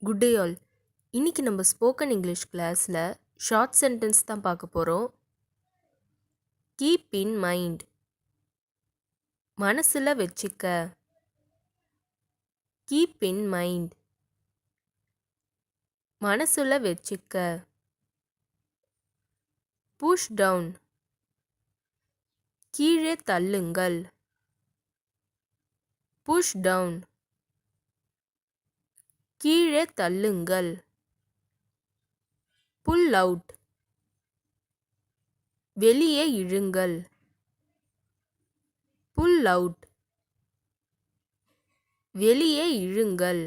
Good day all. இன்னைக்கு நம்ம spoken English கிளாஸில் ஷார்ட் சென்டென்ஸ் தான் பார்க்க போகிறோம். கீப் இன் மைண்ட், மனசில் வச்சுக்க. கீப் இன் மைண்ட், மனசில் வச்சுக்க. புஷ் டவுன், கீழே தள்ளுங்கள். புஷ் டவுன், கீழே தள்ளுங்கள். புல் அவுட், வெளியே இழுங்கள். புல் அவுட், வெளியே இழுங்கள்.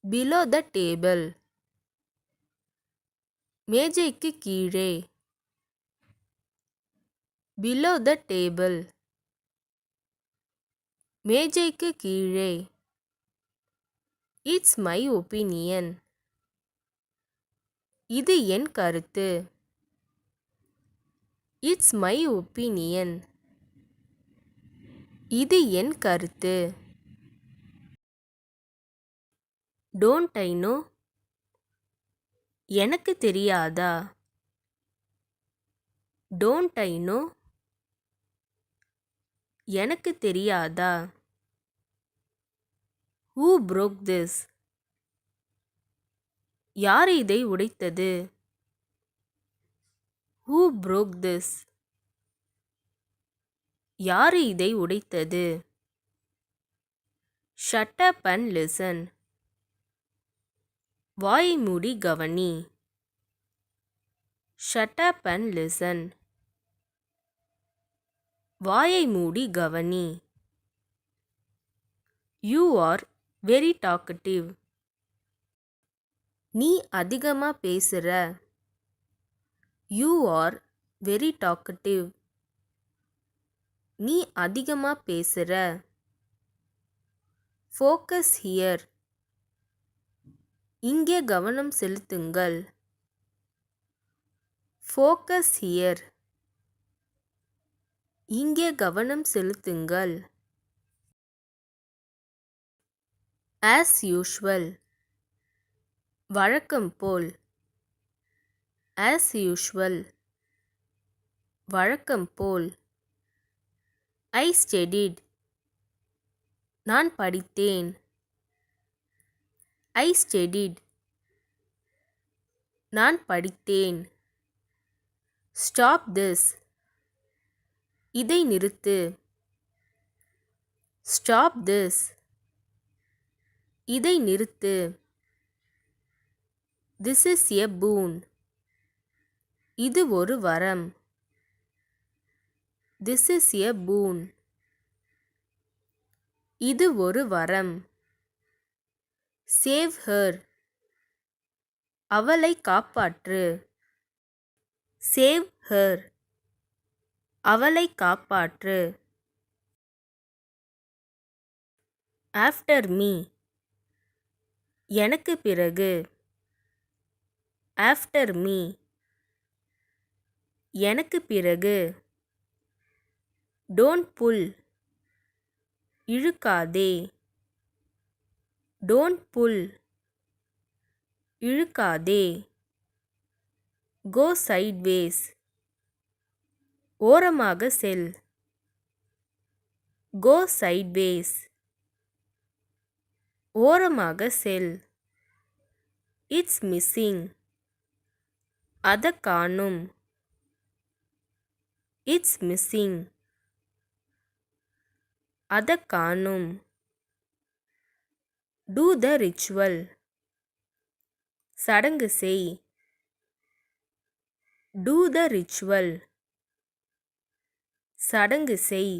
பிலோ த டேபிள், மேஜைக்கு கீழே. பிலோ த டேபிள், மேஜைக்கு கீழே. இட்ஸ் மை ஒப்பீனியன், இது என் கருத்து. இட்ஸ் மை ஒப்பீனியன், இது என் கருத்து. டோன்ட் ஐ நோ, எனக்கு தெரியாதா. டோன்ட் ஐ நோ, எனக்கு தெரியாதா. ஹூ broke திஸ், யார் இதை உடைத்தது. ஹூ broke திஸ், யார் இதை உடைத்தது. ஷட் அப் அண்ட் லிசன், வாயை மூடி கவனி. ஷட் அப் அண்ட் லிசன், வாயை மூடி கவனி. யூ ஆர் வெரி டாக்கட்டிவ், நீ அதிகமா பேசுற. யூ ஆர் வெரி டாக்கட்டிவ், நீ அதிகமா பேசுற. ஃபோக்கஸ் ஹியர், இங்கே கவனம் செலுத்துங்கள். ஃபோக்கஸ் ஹியர், இங்கே கவனம் செலுத்துங்கள். ஆஸ் யூஷுவல், வழக்கம் போல். ஆஸ் யூஷுவல், வழக்கம் போல். ஐ ஸ்டடிட், நான் படித்தேன். ஐ ஸ்டடிட், நான் படித்தேன். ஸ்டாப் திஸ், இதை நிறுத்து. ஸ்டாப் திஸ், இதை நிறுத்து. திஸ் இஸ் எ பூன், இது ஒரு வரம். திஸ் இஸ் எ பூன், இது ஒரு வரம். சேவ் ஹர், அவளை காப்பாற்று. சேவ் ஹர், அவளை காப்பாற்று. ஆஃப்டர் மீ, எனக்கு பிறகு. ஆஃப்டர் மீ, எனக்கு பிறகு. டோன்ட் புல், இழுக்காதே. டோன்ட் புல், இழுக்காதே. கோ சைட்வேஸ், ஓரமாக செல். கோ சைட்வேஸ், ஓரமாக செல். இட்ஸ் மிஸ்ஸிங், அத காணும். இட்ஸ் மிஸ்ஸிங், அத காணும். டூ த ரிச்சுவல், சடங்கு செய். டூ த ரிச்சுவல், சடங்கு செய்.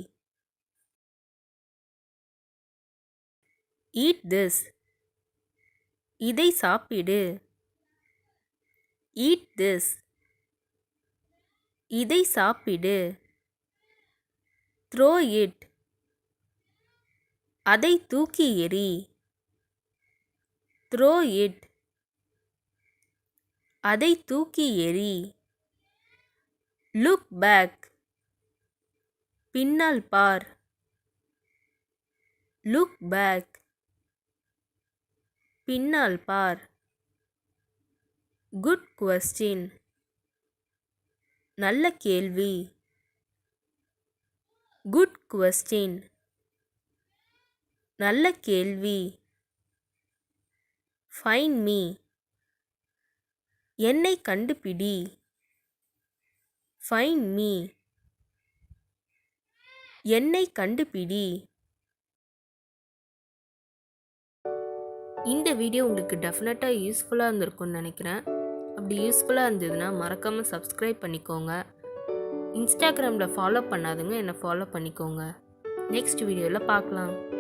ஈட் திஸ், இதை சாப்பிடு. ஈட் திஸ், இதை சாப்பிடு. த்ரோ இட், அதை தூக்கி எறி. த்ரோ இட், அதை தூக்கி எறி. லுக் பேக், பின்னால் பார். லுக் பேக், பின்னால் பார். Good question. நல்ல கேள்வி. Good question. நல்ல கேள்வி. Find me. என்னை கண்டுபிடி. Find me. என்னை கண்டுபிடி. இந்த வீடியோ உங்களுக்கு டெஃபினட்டாக யூஸ்ஃபுல்லாக இருந்திருக்கும்னு நினைக்கிறேன். அப்படி யூஸ்ஃபுல்லாக இருந்ததுன்னா மறக்காமல் சப்ஸ்கிரைப் பண்ணிக்கோங்க. இன்ஸ்டாகிராமில் ஃபாலோ பண்ணாதுங்க என்னை ஃபாலோ பண்ணிக்கோங்க. நெக்ஸ்ட் வீடியோவில் பார்க்கலாம்.